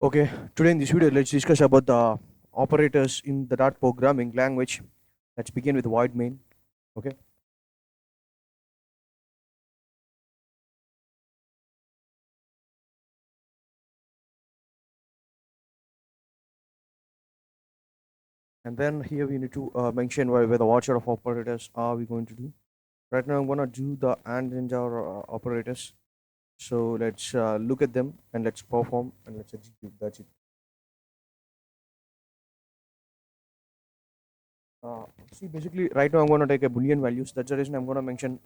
Okay, today in this video, let's discuss about the operators in the Dart programming language. Let's begin with void main. Okay, and then here we need to mention where the watcher of operators are we going to do. Right now, I'm gonna do the and ninja operators. So let's look at them and let's perform and let's execute. That's it. See, basically, right now I'm gonna take a boolean values. That's the reason I'm gonna mention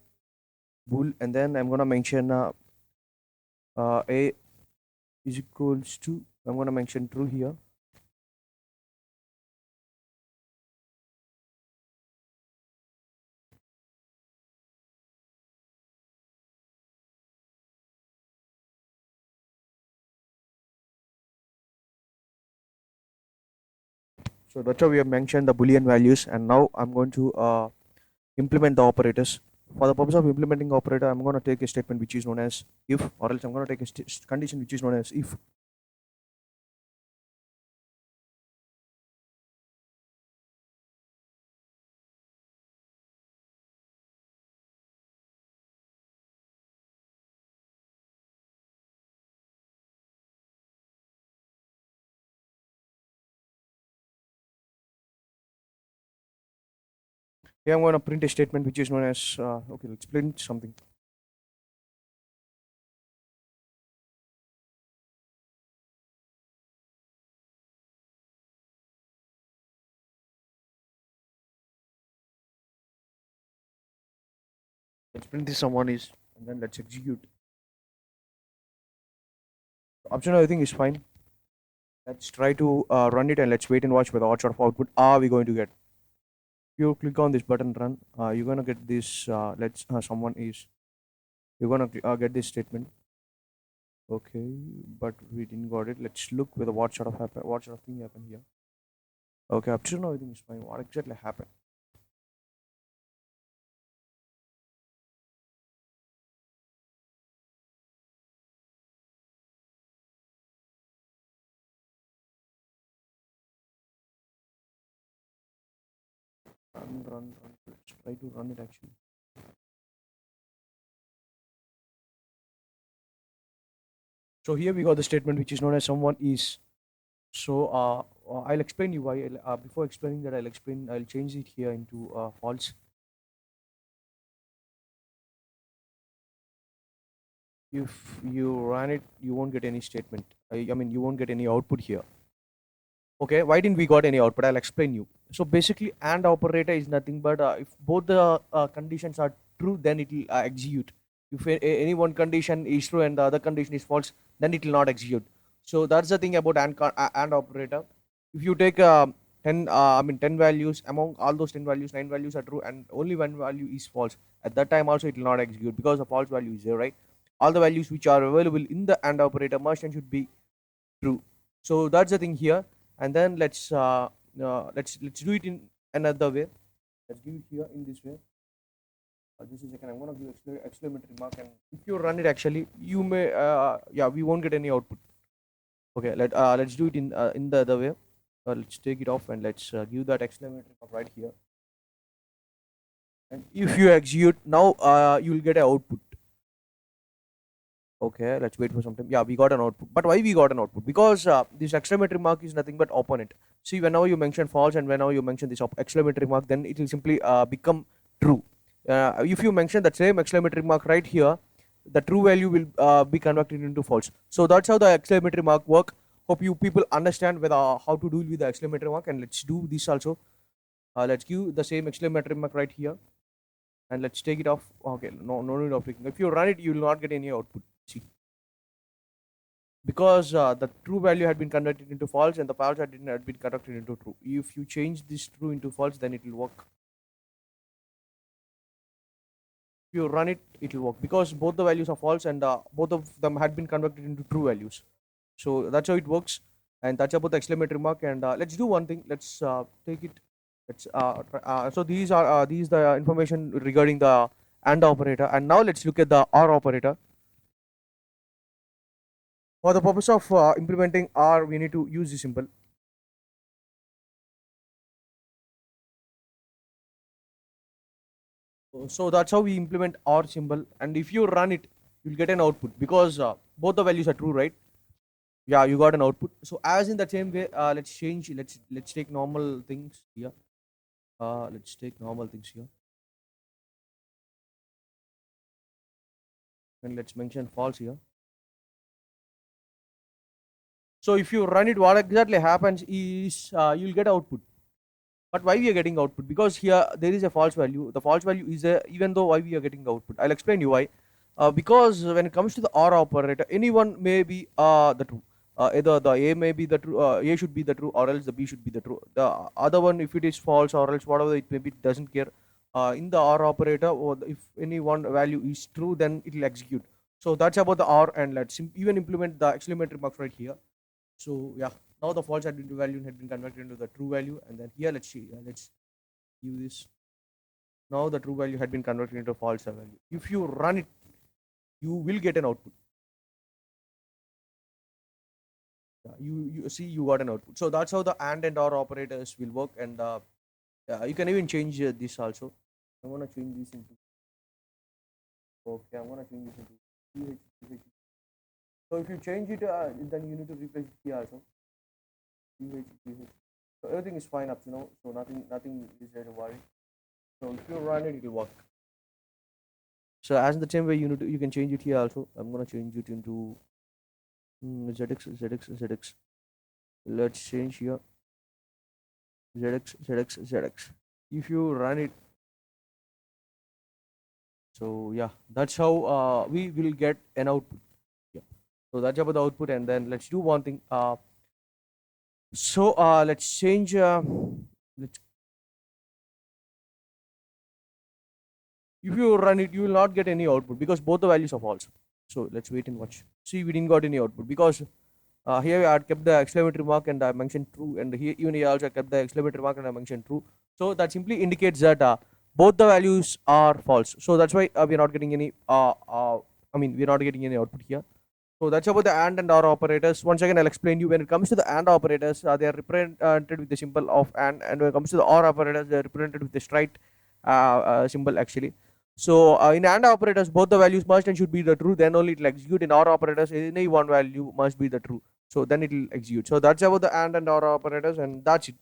bool, and then I'm gonna mention a is equals to. I'm gonna mention true here. So that's how we have mentioned the boolean values, and now I'm going to implement the operators. For the purpose of implementing operator, I'm going to take a statement which is known as if, or else I'm going to take a condition which is known as if. Here I'm going to print a statement which is known as okay. Let's print something. Let's print this someone is, and then let's execute. Option everything is fine. Let's try to run it and let's wait and watch whether what sort of output are we going to get. If you click on this button run, you're gonna get this. Let's someone is. You're gonna get this statement. Okay, but we didn't got it. Let's look whether what sort of happen, what sort of thing happened here. Okay, up to now everything is fine. What exactly happened? Run. Let's try to run it actually. So here we got the statement which is known as someone is. So I'll explain you why. Before explaining that, I'll change it here into false. If you run it, you won't get any statement. I mean, you won't get any output here. Okay, why didn't we got any output? I'll explain you. So basically, and operator is nothing but if both the conditions are true, then it will execute. If any one condition is true and the other condition is false, then it will not execute. So that's the thing about and operator. If you take 10 values, among all those 10 values, 9 values are true and only one value is false. At that time also it will not execute because the false value is there, right? All the values which are available in the and operator must and should be true. So that's the thing here, and then let's do it in another way. Let's give it here in this way. This is second. I'm gonna give exclamatory mark, and if you run it, actually, you may yeah, we won't get any output. Okay, let's do it in the other way. Let's take it off and let's give that exclamatory mark right here. And if you execute now, you will get an output. Okay, let's wait for some time. Yeah, we got an output. But why we got an output? Because this exclamatory mark is nothing but opponent. See, whenever you mention false and whenever you mention this exclamatory mark, then it will simply become true. If you mention that same exclamatory mark right here, the true value will be converted into false. So that's how the exclamatory mark work. Hope you people understand whether how to deal with the exclamatory mark. And let's do this also. Let's give the same exclamatory mark right here, and let's take it off. Okay, no need of clicking. If you run it, you will not get any output. See, because the true value had been converted into false and the false had been converted into true. If you change this true into false, then it will work. If you run it, it will work because both the values are false and both of them had been converted into true values. So that's how it works, and that's about the exclamatory mark. And let's do one thing. Let's take it. Let's so these the information regarding the AND operator, and now let's look at the OR operator. For the purpose of implementing OR, we need to use this symbol. So that's how we implement OR symbol. And if you run it, you'll get an output because both the values are true, right? Yeah, you got an output. So as in the same way, let's change. Let's take normal things here. Let's take normal things here, and let's mention false here. So if you run it, what exactly happens is you'll get output. But why we are getting output? Because here there is a false value. The false value is a, even though why we are getting the output. I'll explain you why. Because when it comes to the OR operator, anyone may be the true. Either the A may be the true, A should be the true, or else the B should be the true. The other one, if it is false or else whatever it may be, it doesn't care. In the OR operator, or if any one value is true, then it will execute. So that's about the OR, and let's even implement the exclamatory marks right here. So yeah, now the false value had been converted into the true value, and then here let's see, let's give this. Now the true value had been converted into a false value. If you run it, you will get an output. You see you got an output. So that's how the and or operators will work, and you can even change this also. I'm gonna change this into, okay, I'm gonna change this into PH. So if you change it, then you need to replace it here also. PH. So everything is fine up to now. So nothing is there to worry. So if you run it, it will work. So as in the same way, you can change it here also. I'm gonna change it into ZX. Let's change here ZX. If you run it, so yeah, that's how we will get an output. Yeah. So that's about the output, and then let's do one thing. Let's change. Let's If you run it, you will not get any output because both the values are false. So let's wait and watch. See, we didn't got any output because here I had kept the exclamatory mark and I mentioned true, and here even here also I kept the exclamatory mark and I mentioned true. So that simply indicates that both the values are false. So that's why we're not getting any. We're not getting any output here. So that's about the and or operators. Once again, I'll explain you. When it comes to the and operators, they are represented with the symbol of and when it comes to the or operators, they are represented with the straight symbol actually. So in AND operators, both the values must and should be the true. Then only it will execute. In OR operators, any one value must be the true. So then it will execute. So that's about the AND or operators, and that's it.